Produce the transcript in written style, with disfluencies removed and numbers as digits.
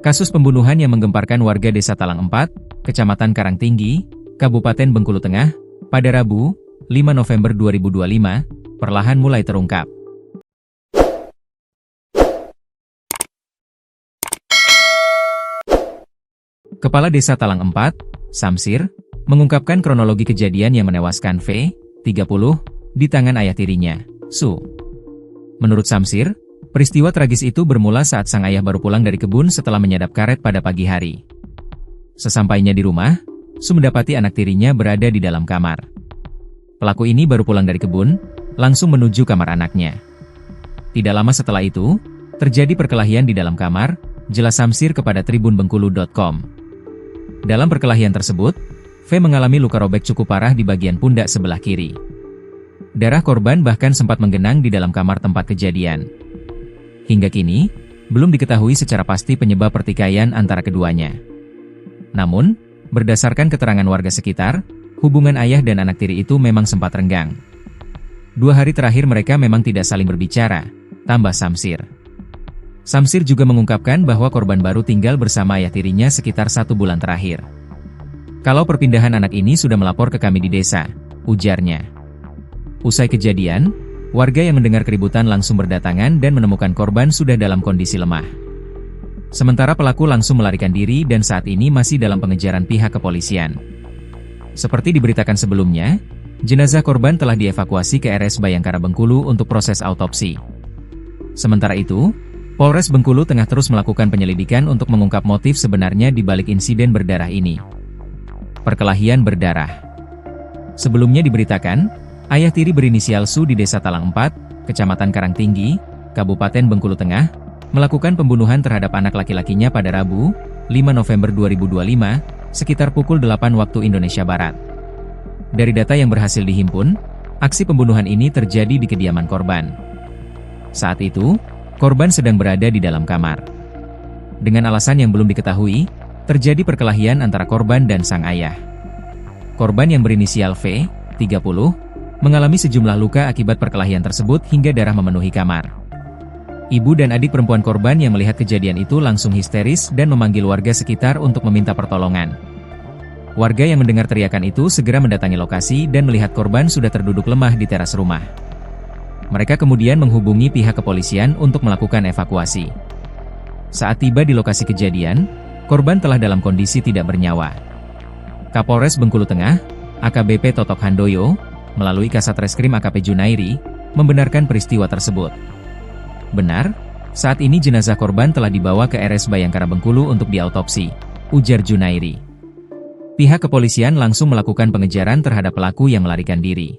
Kasus pembunuhan yang menggemparkan warga Desa Talang 4, Kecamatan Karangtinggi, Kabupaten Bengkulu Tengah, pada Rabu, 5 November 2025, perlahan mulai terungkap. Kepala Desa Talang 4, Samsir, mengungkapkan kronologi kejadian yang menewaskan V, 30, di tangan ayah tirinya, Su. Menurut Samsir, peristiwa tragis itu bermula saat sang ayah baru pulang dari kebun setelah menyadap karet pada pagi hari. Sesampainya di rumah, Su mendapati anak tirinya berada di dalam kamar. Pelaku ini baru pulang dari kebun, langsung menuju kamar anaknya. Tidak lama setelah itu, terjadi perkelahian di dalam kamar, jelas Samsir kepada tribunbengkulu.com. Dalam perkelahian tersebut, V mengalami luka robek cukup parah di bagian pundak sebelah kiri. Darah korban bahkan sempat menggenang di dalam kamar tempat kejadian. Hingga kini, belum diketahui secara pasti penyebab pertikaian antara keduanya. Namun, berdasarkan keterangan warga sekitar, hubungan ayah dan anak tiri itu memang sempat renggang. 2 hari terakhir mereka memang tidak saling berbicara, tambah Samsir. Samsir juga mengungkapkan bahwa korban baru tinggal bersama ayah tirinya sekitar 1 bulan terakhir. Kalau perpindahan anak ini sudah melapor ke kami di desa, ujarnya. Usai kejadian, warga yang mendengar keributan langsung berdatangan dan menemukan korban sudah dalam kondisi lemah. Sementara pelaku langsung melarikan diri dan saat ini masih dalam pengejaran pihak kepolisian. Seperti diberitakan sebelumnya, jenazah korban telah dievakuasi ke RS Bayangkara Bengkulu untuk proses autopsi. Sementara itu, Polres Bengkulu tengah terus melakukan penyelidikan untuk mengungkap motif sebenarnya di balik insiden berdarah ini. Perkelahian berdarah. Sebelumnya diberitakan, ayah tiri berinisial Su di Desa Talang 4, Kecamatan Karangtinggi, Kabupaten Bengkulu Tengah, melakukan pembunuhan terhadap anak laki-lakinya pada Rabu, 5 November 2025, sekitar pukul 8 waktu Indonesia Barat. Dari data yang berhasil dihimpun, aksi pembunuhan ini terjadi di kediaman korban. Saat itu, korban sedang berada di dalam kamar. Dengan alasan yang belum diketahui, terjadi perkelahian antara korban dan sang ayah. Korban yang berinisial V, 30, mengalami sejumlah luka akibat perkelahian tersebut hingga darah memenuhi kamar. Ibu dan adik perempuan korban yang melihat kejadian itu langsung histeris dan memanggil warga sekitar untuk meminta pertolongan. Warga yang mendengar teriakan itu segera mendatangi lokasi dan melihat korban sudah terduduk lemah di teras rumah. Mereka kemudian menghubungi pihak kepolisian untuk melakukan evakuasi. Saat tiba di lokasi kejadian, korban telah dalam kondisi tidak bernyawa. Kapolres Bengkulu Tengah, AKBP Totok Handoyo, melalui Kasat Reskrim AKP Junairi, membenarkan peristiwa tersebut. Benar, saat ini jenazah korban telah dibawa ke RS Bayangkara Bengkulu untuk diautopsi, ujar Junairi. Pihak kepolisian langsung melakukan pengejaran terhadap pelaku yang melarikan diri.